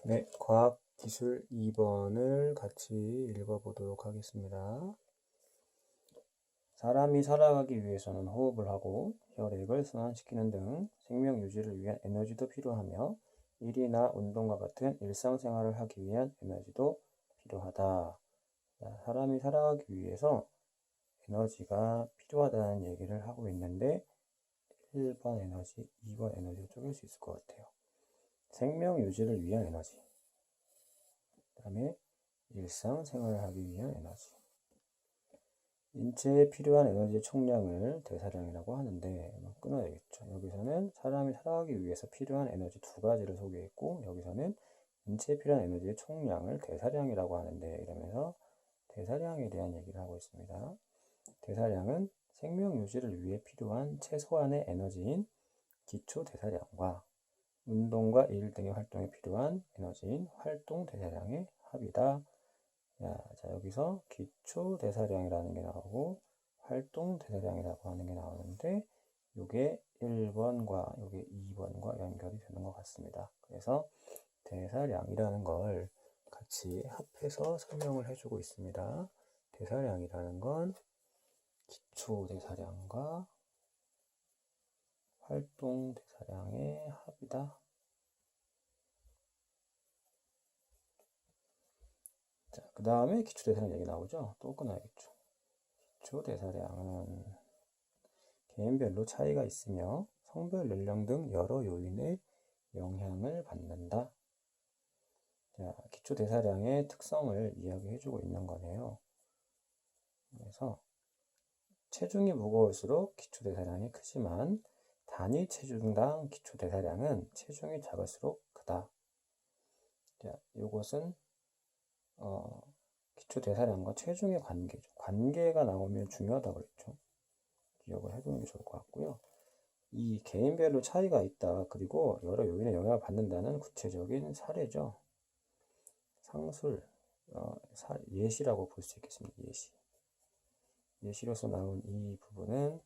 네, 과학기술 2번을 같이 읽어보도록 하겠습니다. 사람이 살아가기 위해서는 호흡을 하고 혈액을 순환시키는 등 생명 유지를 위한 에너지도 필요하며 일이나 운동과 같은 일상생활을 하기 위한 에너지도 필요하다. 사람이 살아가기 위해서 에너지가 필요하다는 얘기를 하고 있는데 1번 에너지, 2번 에너지로 쪼갤 수 있을 것 같아요. 생명 유지를 위한 에너지, 그 다음에 일상생활을 하기 위한 에너지. 인체에 필요한 에너지의 총량을 대사량이라고 하는데 끊어야겠죠. 여기서는 사람이 살아가기 위해서 필요한 에너지 두 가지를 소개했고, 여기서는 인체에 필요한 에너지의 총량을 대사량이라고 하는데, 이러면서 대사량에 대한 얘기를 하고 있습니다. 대사량은 생명 유지를 위해 필요한 최소한의 에너지인 기초 대사량과 운동과 일 등의 활동에 필요한 에너지인 활동 대사량의 합이다. 자, 여기서 기초 대사량이라는 게 나오고 활동 대사량이라고 하는 게 나오는데, 이게 1번과 이게 2번과 연결이 되는 것 같습니다. 그래서 대사량이라는 걸 같이 합해서 설명을 해주고 있습니다. 대사량이라는 건 기초 대사량과 활동 대사량의 합이다. 자, 그 다음에 기초 대사량 얘기 나오죠? 또 끊어야겠죠. 기초 대사량은 개인별로 차이가 있으며 성별, 연령 등 여러 요인의 영향을 받는다. 자, 기초 대사량의 특성을 이야기해주고 있는 거네요. 그래서 체중이 무거울수록 기초 대사량이 크지만 단위 체중당 기초 대사량은 체중이 작을수록 크다. 자, 이것은 기초 대사량과 체중의 관계죠. 관계가 나오면 중요하다고 그랬죠. 기억을 해두는 게 좋을 것 같고요. 이 개인별로 차이가 있다. 그리고 여러 요인의 영향을 받는다는 구체적인 사례죠. 상술, 예시라고 볼 수 있겠습니다. 예시로서 나온 이 부분은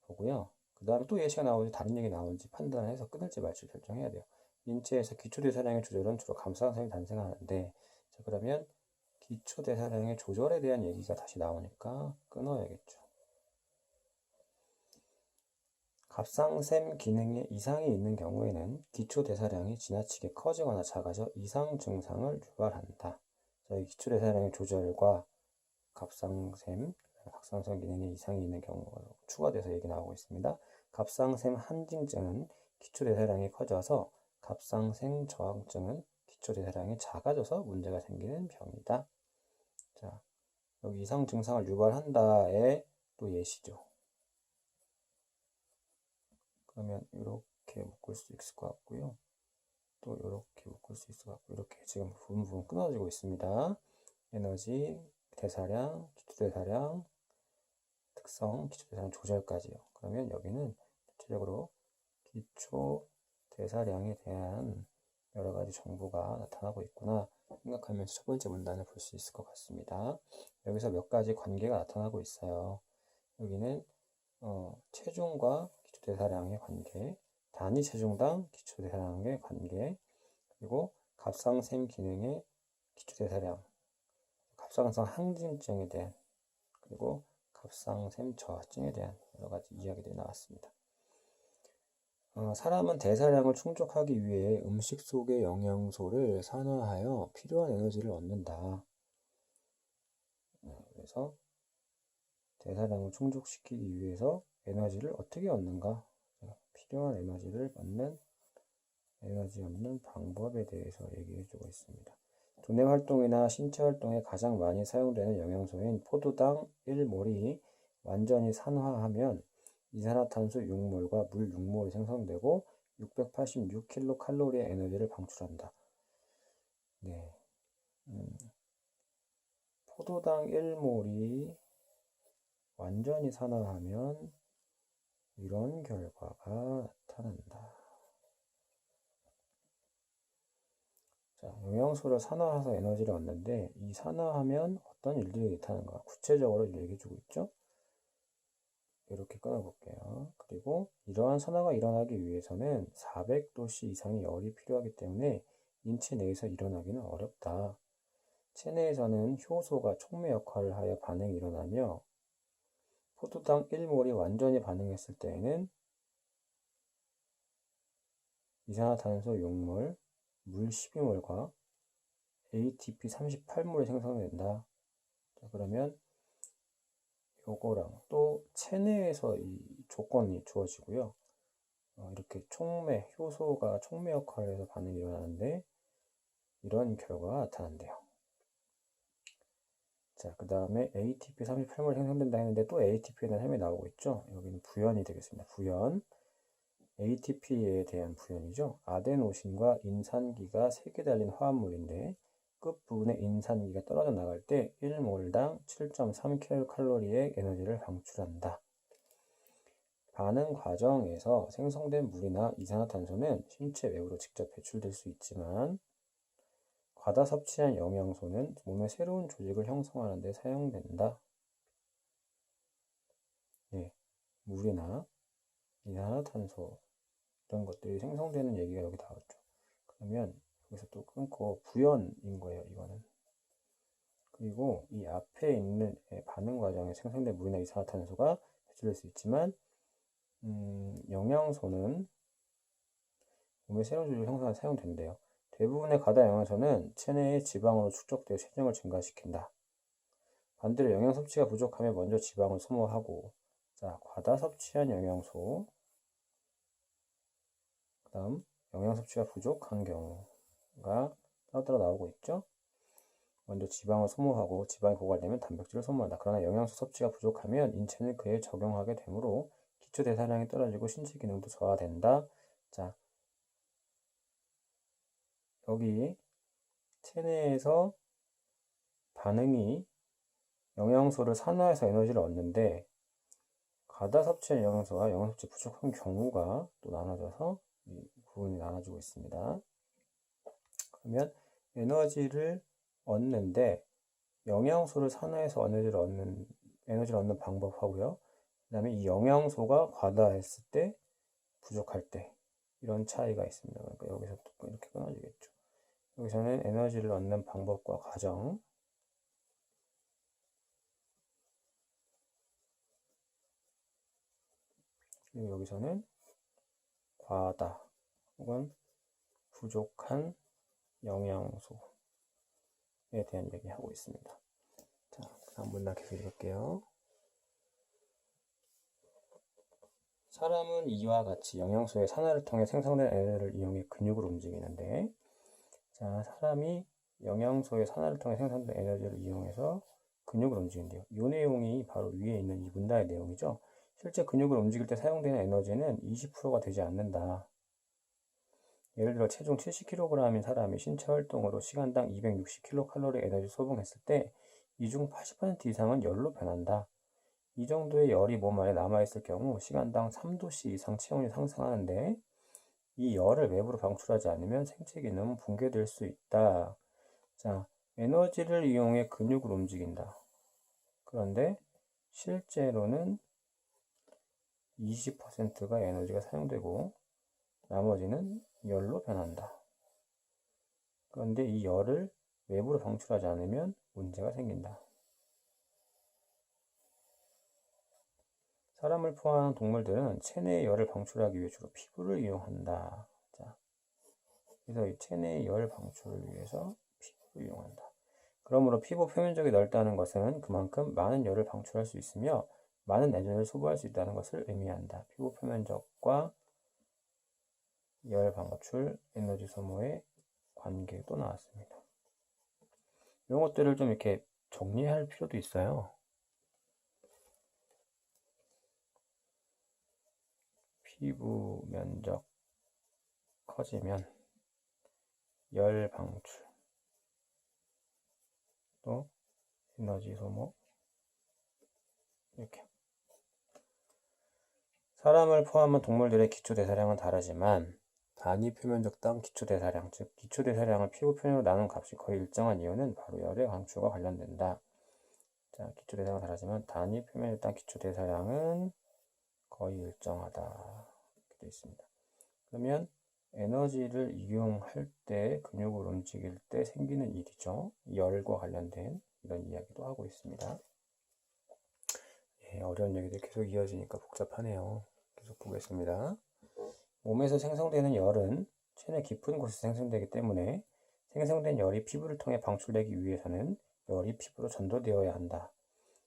보고요. 그 다음에 또 예시가 나오는지 다른 얘기 나오는지 판단해서 끊을지 말지 결정해야 돼요. 인체에서 기초대사량의 조절은 주로 감소현상이 발생하는데, 자, 그러면 기초대사량의 조절에 대한 얘기가 다시 나오니까 끊어야겠죠. 갑상샘 기능에 이상이 있는 경우에는 기초대사량이 지나치게 커지거나 작아져 이상 증상을 유발한다. 자, 기초대사량의 조절과 갑상샘 기능에 이상이 있는 경우가 추가돼서 얘기 나오고 있습니다. 갑상샘 한증증은 기초대사량이 커져서, 갑상샘 저항증은 기초대사량이 작아져서 문제가 생기는 병이다. 자, 여기 이상 증상을 유발한다의 또 예시죠. 그러면 이렇게 묶을 수 있을 것 같고요. 또 이렇게 묶을 수 있을 것 같고, 이렇게 지금 부분 끊어지고 있습니다. 에너지, 대사량, 기초대사량, 특성, 기초대사량 조절까지요. 그러면 여기는 전체적으로 기초대사량에 대한 여러 가지 정보가 나타나고 있구나 생각하면서 첫 번째 문단을 볼 수 있을 것 같습니다. 여기서 몇 가지 관계가 나타나고 있어요. 여기는 체중과 기초대사량의 관계, 단위 체중당 기초대사량의 관계, 그리고 갑상샘 기능의 기초대사량, 갑상선 항진증에 대한, 그리고 갑상샘 저하증에 대한 여러 가지 이야기들이 나왔습니다. 사람은 대사량을 충족하기 위해 음식 속의 영양소를 산화하여 필요한 에너지를 얻는다. 그래서 대사량을 충족시키기 위해서 에너지를 어떻게 얻는가? 필요한 에너지를 얻는 방법에 대해서 얘기해주고 있습니다. 두뇌 활동이나 신체 활동에 가장 많이 사용되는 영양소인 포도당 1몰이 완전히 산화하면 이산화탄소 6몰과 물 6몰이 생성되고 686kcal의 에너지를 방출한다. 네. 포도당 1몰이 완전히 산화하면 이런 결과가 나타난다. 자, 영양소를 산화해서 에너지를 얻는데, 이 산화하면 어떤 일들이 나타나는가? 구체적으로 얘기해주고 있죠? 이렇게 끊어볼게요. 그리고 이러한 산화가 일어나기 위해서는 400도씨 이상의 열이 필요하기 때문에 인체 내에서 일어나기는 어렵다. 체내에서는 효소가 촉매 역할을 하여 반응이 일어나며 포도당 1몰이 완전히 반응했을 때에는 이산화탄소 6몰, 물 12몰과 ATP 38몰이 생성된다. 자, 그러면 요거랑 또 체내에서 이 조건이 주어지고요. 이렇게 촉매, 효소가 촉매 역할을 해서 반응이 일어나는데 이런 결과가 나타난대요. 자, 그 다음에 ATP 38몰 생성된다 했는데 또 ATP에 대한 설명이 나오고 있죠. 여기는 부연이 되겠습니다. 부연. ATP에 대한 부연이죠. 아데노신과 인산기가 3개 달린 화합물인데 끝부분에 인산기가 떨어져 나갈 때 1몰당 7.3kcal의 에너지를 방출한다. 반응 과정에서 생성된 물이나 이산화탄소는 신체 외부로 직접 배출될 수 있지만 과다 섭취한 영양소는 몸의 새로운 조직을 형성하는 데 사용된다. 네, 물이나 이산화탄소 이런 것들이 생성되는 얘기가 여기 나왔죠. 그러면 여기서 또 끊고 부연인 거예요, 이거는. 그리고 이 앞에 있는 반응 과정에 생성된 물이나 이산화탄소가 배출될 수 있지만 영양소는 몸의 새로운 조직을 형성하는 데 사용된대요. 대부분의 과다 영양소는 체내의 지방으로 축적되어 체중을 증가시킨다. 반대로 영양 섭취가 부족하면 먼저 지방을 소모하고, 자, 과다 섭취한 영양소, 그 다음 영양 섭취가 부족한 경우가 따로 나오고 있죠. 먼저 지방을 소모하고 지방이 고갈되면 단백질을 소모한다. 그러나 영양소 섭취가 부족하면 인체는 그에 적용하게 되므로 기초 대사량이 떨어지고 신체 기능도 저하된다. 자, 여기 체내에서 반응이 영양소를 산화해서 에너지를 얻는데 과다 섭취한 영양소와 영양 섭취 부족한 경우가 또 나눠져서 이 부분이 나눠지고 있습니다. 그러면 에너지를 얻는데 영양소를 산화해서 에너지를 얻는 방법하고요. 그 다음에 이 영양소가 과다했을 때, 부족할 때 이런 차이가 있습니다. 그러니까 여기서 또 이렇게 끊어지겠죠. 여기서는 에너지를 얻는 방법과 과정, 그리고 여기서는 과다 혹은 부족한 영양소에 대한 얘기하고 있습니다. 자, 다음 문단 계속 읽을게요. 사람은 이와 같이 영양소의 산화를 통해 생성된 에너지를 이용해 근육을 움직이는데, 자, 사람이 영양소의 산화를 통해 생성된 에너지를 이용해서 근육을 움직인대요. 이 내용이 바로 위에 있는 이 문단의 내용이죠. 실제 근육을 움직일 때 사용되는 에너지는 20%가 되지 않는다. 예를 들어 체중 70kg인 사람이 신체 활동으로 시간당 260kcal 에너지 소모했을 때 이 중 80% 이상은 열로 변한다. 이 정도의 열이 몸 안에 남아있을 경우 시간당 3도씨 이상 체온이 상승하는데 이 열을 외부로 방출하지 않으면 생체 기능은 붕괴될 수 있다. 자, 에너지를 이용해 근육을 움직인다. 그런데 실제로는 20%가 에너지가 사용되고 나머지는 열로 변한다. 그런데 이 열을 외부로 방출하지 않으면 문제가 생긴다. 사람을 포함한 동물들은 체내의 열을 방출하기 위해 주로 피부를 이용한다. 자, 그래서 이 체내의 열 방출을 위해서 피부를 이용한다. 그러므로 피부 표면적이 넓다는 것은 그만큼 많은 열을 방출할 수 있으며 많은 에너지를 소모할 수 있다는 것을 의미한다. 피부 표면적과 열 방출, 에너지 소모의 관계도 나왔습니다. 이런 것들을 좀 이렇게 정리할 필요도 있어요. 피부 면적 커지면 열 방출, 또 에너지 소모, 이렇게. 사람을 포함한 동물들의 기초대사량은 다르지만 단위 표면적당 기초대사량, 즉 기초대사량을 피부 표면으로 나눈 값이 거의 일정한 이유는 바로 열의 방출과 관련된다. 자, 기초대사량은 다르지만 단위 표면적당 기초대사량은 거의 일정하다. 이렇게 되어 있습니다. 그러면 에너지를 이용할 때, 근육을 움직일 때 생기는 일이죠. 열과 관련된 이런 이야기도 하고 있습니다. 예, 어려운 얘기들이 계속 이어지니까 복잡하네요. 계속 보겠습니다. 몸에서 생성되는 열은 체내 깊은 곳에서 생성되기 때문에 생성된 열이 피부를 통해 방출되기 위해서는 열이 피부로 전도되어야 한다.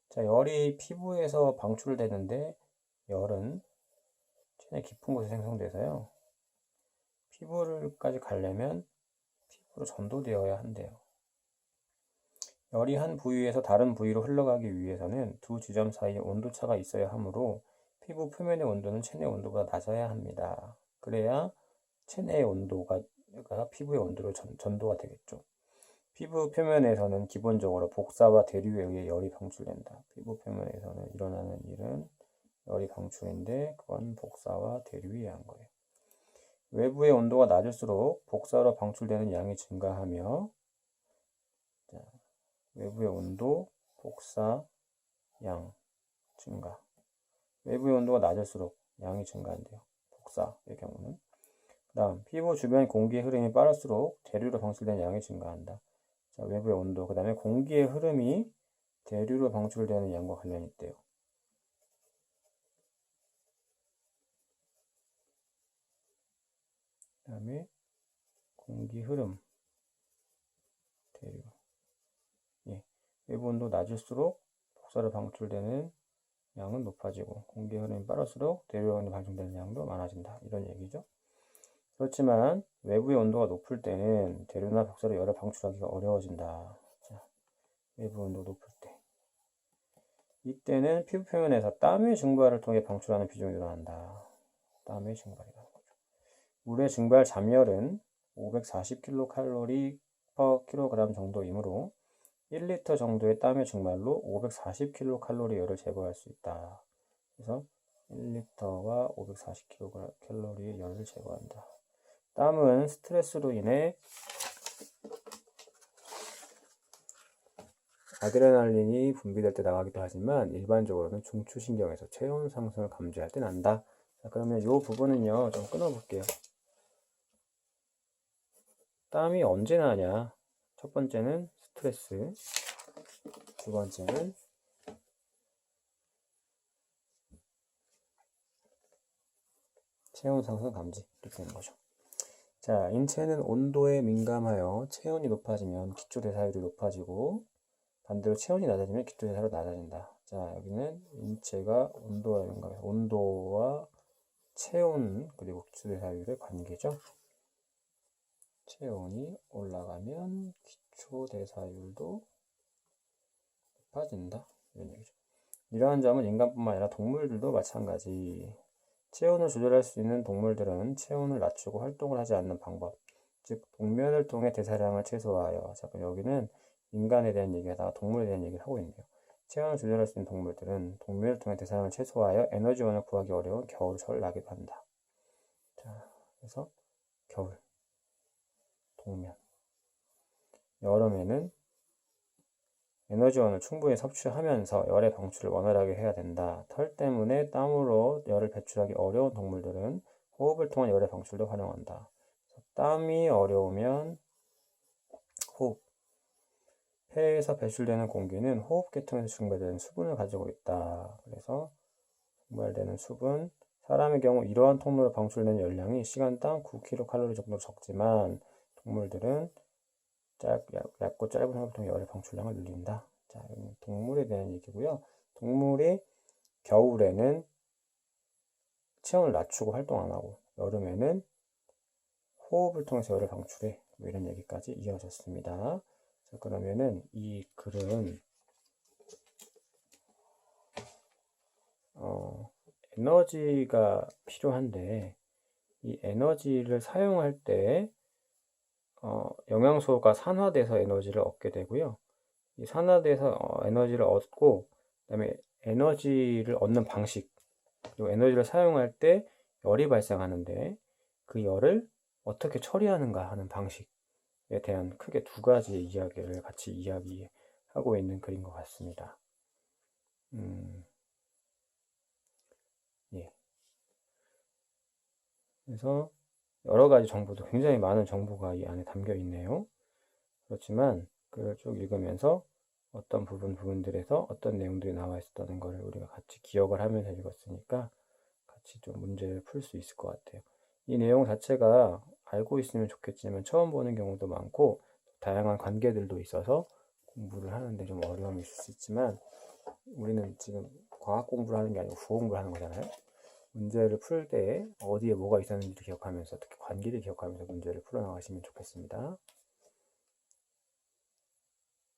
자, 열이 피부에서 방출되는데 열은 체내 깊은 곳에 생성돼서요. 피부를까지 가려면 피부로 전도되어야 한대요. 열이 한 부위에서 다른 부위로 흘러가기 위해서는 두 지점 사이에 온도차가 있어야 하므로 피부 표면의 온도는 체내 온도보다 낮아야 합니다. 그래야 체내의 온도가 피부의 온도로 전도가 되겠죠. 피부 표면에서는 기본적으로 복사와 대류에 의해 열이 방출된다. 피부 표면에서는 일어나는 일은 열이 방출인데 그건 복사와 대류에 의한 거예요. 외부의 온도가 낮을수록 복사로 방출되는 양이 증가하며, 자, 외부의 온도, 복사, 양, 증가. 외부의 온도가 낮을수록 양이 증가한대요. 복사의 경우는. 그 다음, 피부 주변 공기의 흐름이 빠를수록 대류로 방출되는 양이 증가한다. 자, 외부의 온도, 그 다음에 공기의 흐름이 대류로 방출되는 양과 관련이 있대요. 그 다음에 공기 흐름, 대류. 예, 외부 온도 낮을수록 복사로 방출되는 양은 높아지고 공기 흐름이 빠를수록 대류로 방출되는 양도 많아진다. 이런 얘기죠. 그렇지만 외부의 온도가 높을 때는 대류나 복사로 열을 방출하기가 어려워진다. 자, 외부 온도 높을 때. 이때는 피부 표면에서 땀의 증발을 통해 방출하는 비중이 늘어난다. 땀의 증발이라는 거죠. 물의 증발 잠열은 540kcal per kg 정도이므로 1리터 정도의 땀의 증발로 540kcal 열을 제거할 수 있다. 그래서 1리터가 540kcal의 열을 제거한다. 땀은 스트레스로 인해 아드레날린이 분비될 때 나가기도 하지만 일반적으로는 중추신경에서 체온 상승을 감지할 때 난다. 자, 그러면 이 부분은요 좀 끊어볼게요. 땀이 언제 나냐? 첫 번째는 스트레스, 두 번째는 체온 상승 감지 이렇게 되는 거죠. 자, 인체는 온도에 민감하여 체온이 높아지면 기초대사율이 높아지고 반대로 체온이 낮아지면 기초대사율이 낮아진다. 자, 여기는 인체가 온도에 민감해서 온도와 체온 그리고 기초대사율의 관계죠. 체온이 올라가면 기초대사율도 높아진다. 이런 얘기죠. 이러한 점은 인간뿐만 아니라 동물들도 마찬가지. 체온을 조절할 수 있는 동물들은 체온을 낮추고 활동을 하지 않는 방법, 즉 동면을 통해 대사량을 최소화하여. 자, 그럼 여기는 인간에 대한 얘기하다가 동물에 대한 얘기를 하고 있네요. 체온을 조절할 수 있는 동물들은 동면을 통해 대사량을 최소화하여 에너지원을 구하기 어려운 겨울철을 나기도 한다. 자, 그래서 겨울, 동면. 여름에는 에너지원을 충분히 섭취하면서 열의 방출을 원활하게 해야 된다. 털 때문에 땀으로 열을 배출하기 어려운 동물들은 호흡을 통한 열의 방출도 활용한다. 땀이 어려우면 호흡. 폐에서 배출되는 공기는 호흡계통에서 증발되는 수분을 가지고 있다. 그래서 증발되는 수분, 사람의 경우 이러한 통로로 방출되는 열량이 시간당 9kcal 정도 적지만 동물들은 얇고 짧은 호흡을 통해 열의 방출량을 늘린다. 자, 동물에 대한 얘기고요. 동물이 겨울에는 체온을 낮추고 활동 안 하고 여름에는 호흡을 통해서 열을 방출해. 뭐 이런 얘기까지 이어졌습니다. 자, 그러면은 이 글은 에너지가 필요한데 이 에너지를 사용할 때 영양소가 산화돼서 에너지를 얻게 되고요. 이 산화돼서 에너지를 얻고 그다음에 에너지를 얻는 방식 그리고 에너지를 사용할 때 열이 발생하는데 그 열을 어떻게 처리하는가 하는 방식에 대한 크게 두 가지의 이야기를 같이 이야기하고 있는 글인 것 같습니다. 예. 그래서 여러 가지 정보도 굉장히 많은 정보가 이 안에 담겨 있네요. 그렇지만 그걸 쭉 읽으면서 어떤 부분들에서 어떤 내용들이 나와 있었다는 것을 우리가 같이 기억을 하면서 읽었으니까 같이 좀 문제를 풀 수 있을 것 같아요. 이 내용 자체가 알고 있으면 좋겠지만 처음 보는 경우도 많고 다양한 관계들도 있어서 공부를 하는데 좀 어려움이 있을 수 있지만 우리는 지금 과학 공부를 하는 게 아니고 국어 공부를 하는 거잖아요. 문제를 풀 때 어디에 뭐가 있었는지를 기억하면서 특히 관계를 기억하면서 문제를 풀어나가시면 좋겠습니다.